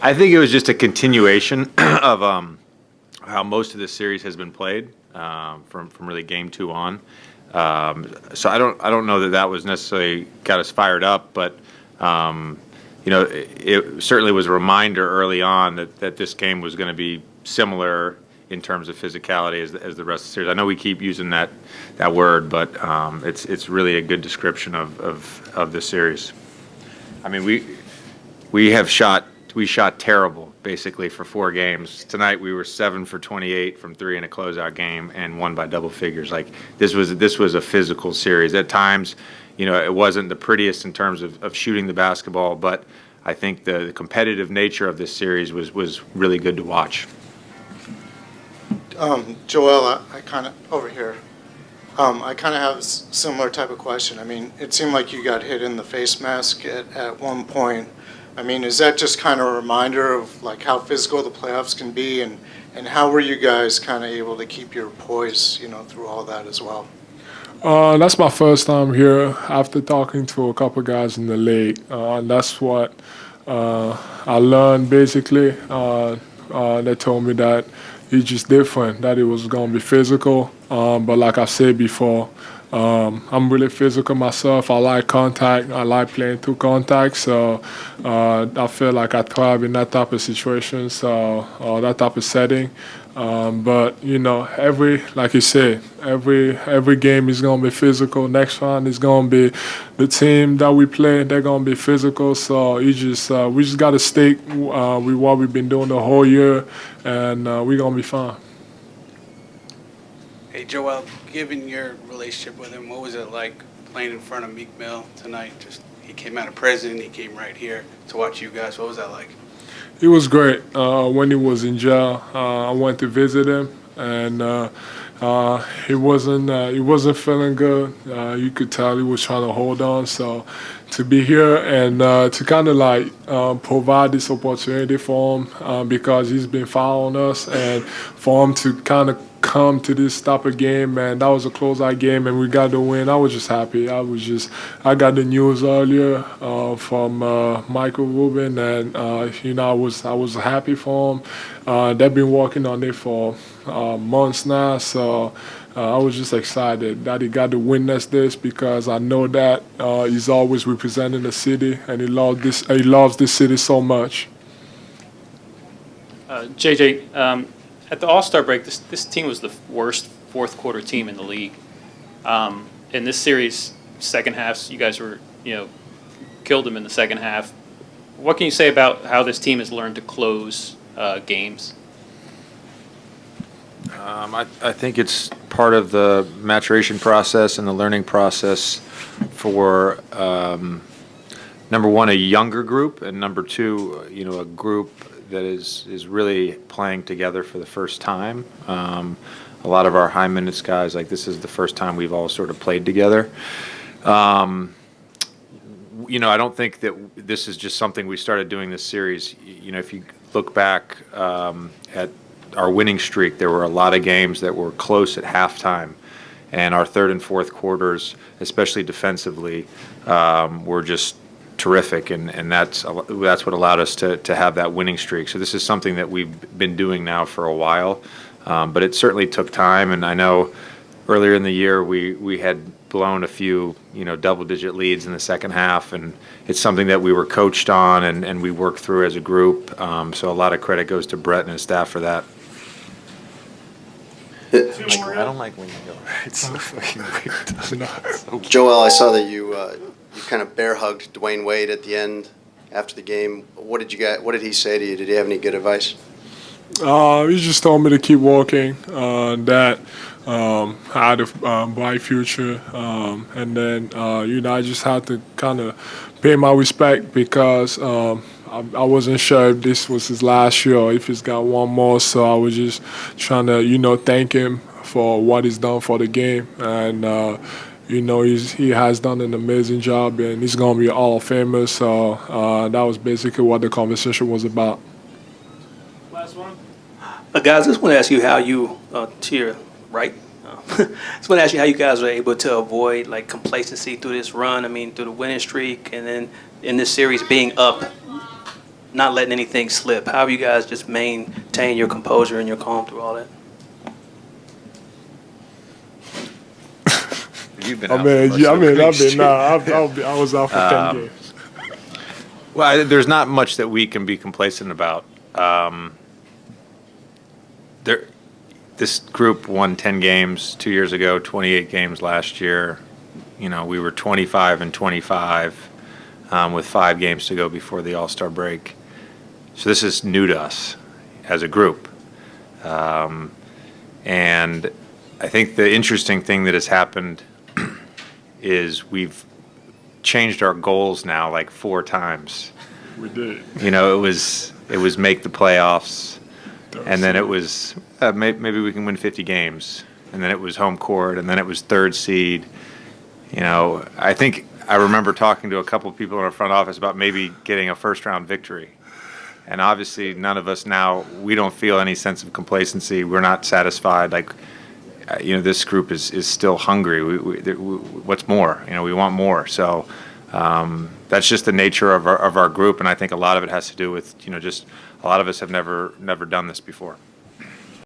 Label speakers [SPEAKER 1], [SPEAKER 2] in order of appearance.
[SPEAKER 1] I think it was just a continuation of how most of this series has been played from really game 2 on. So I don't know that was necessarily got us fired up, but it certainly was a reminder early on that this game was going to be similar in terms of physicality as the rest of the series. I know we keep using that word, but it's really a good description of this series. I mean, we shot terrible basically for 4 games. Tonight we were 7 for 28 from 3 in a closeout game and won by double figures. Like this was a physical series. At times, it wasn't the prettiest in terms of shooting the basketball, but I think the competitive nature of this series was really good to watch.
[SPEAKER 2] Joel, I kind of over here. I kind of have a similar type of question. I mean, it seemed like you got hit in the face mask at one point. I mean, is that just kind of a reminder of like how physical the playoffs can be, and how were you guys kind of able to keep your poise, through all that as well?
[SPEAKER 3] That's my first time here after talking to a couple guys in the league. That's what I learned basically. They told me that it's just different, that it was going to be physical. But like I said before, I'm really physical myself. I like contact. I like playing through contact. So I feel like I thrive in that type of situation, so that type of setting. But like you said, every game is gonna be physical. Next round is gonna be the team that we play. They're gonna be physical. So we just gotta stick with what we've been doing the whole year, and we're gonna be fine.
[SPEAKER 4] Hey, Joel, given your relationship with him, what was it like playing in front of Meek Mill tonight? He came out of prison, he came right here to watch you guys. What was that like?
[SPEAKER 3] It was great. When he was in jail, I went to visit him, and he wasn't feeling good. You could tell he was trying to hold on. So to be here and to kind of provide this opportunity for him because he's been following us, and for him to kind of come to this type of game, and that was a closeout game, and we got the win. I was just happy. I got the news earlier from Michael Rubin, and I was happy for him. They've been working on it for months now, so I was just excited that he got to witness this because I know that he's always representing the city, and he loves this city so much.
[SPEAKER 5] JJ, at the All-Star break, this team was the worst fourth quarter team in the league. In this series, second half, you guys were, killed them in the second half. What can you say about how this team has learned to close games?
[SPEAKER 1] I think it's part of the maturation process and the learning process for number one, a younger group, and number two, a group that is really playing together for the first time. A lot of our high minutes guys, like this is the first time we've all sort of played together. I don't think that this is just something we started doing this series. If you look back at our winning streak, there were a lot of games that were close at halftime, and our third and fourth quarters, especially defensively, were just terrific, and that's what allowed us to have that winning streak. So this is something that we've been doing now for a while, but it certainly took time. And I know earlier in the year we had blown a few double-digit leads in the second half, and it's something that we were coached on and we worked through as a group. So a lot of credit goes to Brett and his staff for that. I don't like when you go. It's so fucking weird.
[SPEAKER 6] Joel, I saw that you kind of bear hugged Dwayne Wade at the end after the game. What did he say to you? Did he have any good advice?
[SPEAKER 3] He just told me to keep working. That I had a bright future, and then I just had to kind of pay my respect because I wasn't sure if this was his last year or if he's got one more. So I was just trying to thank him for what he's done for the game, and he has done an amazing job, and he's gonna be a Hall of Famer. So that was basically what the conversation was about.
[SPEAKER 5] Last one.
[SPEAKER 7] Guys, I just want to ask you how you, to your right, just want to ask you how you guys were able to avoid like complacency through this run. I mean, through the winning streak, and then in this series being up, not letting anything slip. How have you guys just maintain your composure and your calm through all that?
[SPEAKER 1] You've been
[SPEAKER 3] I
[SPEAKER 1] out
[SPEAKER 3] mean,
[SPEAKER 1] for most of the weeks, too.
[SPEAKER 3] I was out for 10 games.
[SPEAKER 1] Well, there's not much that we can be complacent about. This group won 10 games 2 years ago, 28 games last year. You know, we were 25 and 25 with 5 games to go before the All-Star break. So this is new to us as a group. And I think the interesting thing that has happened is we've changed our goals now like 4 times.
[SPEAKER 3] We did.
[SPEAKER 1] You know, it was make the playoffs, and then it was maybe we can win 50 games, and then it was home court, and then it was 3rd seed. You know, I remember talking to a couple of people in our front office about maybe getting a first-round victory. And obviously none of us now, we don't feel any sense of complacency. We're not satisfied. Like, you know, this group is still hungry. What's more? You know, we want more. So that's just the nature of our group, and I think a lot of it has to do with, you know, just a lot of us have never done this before.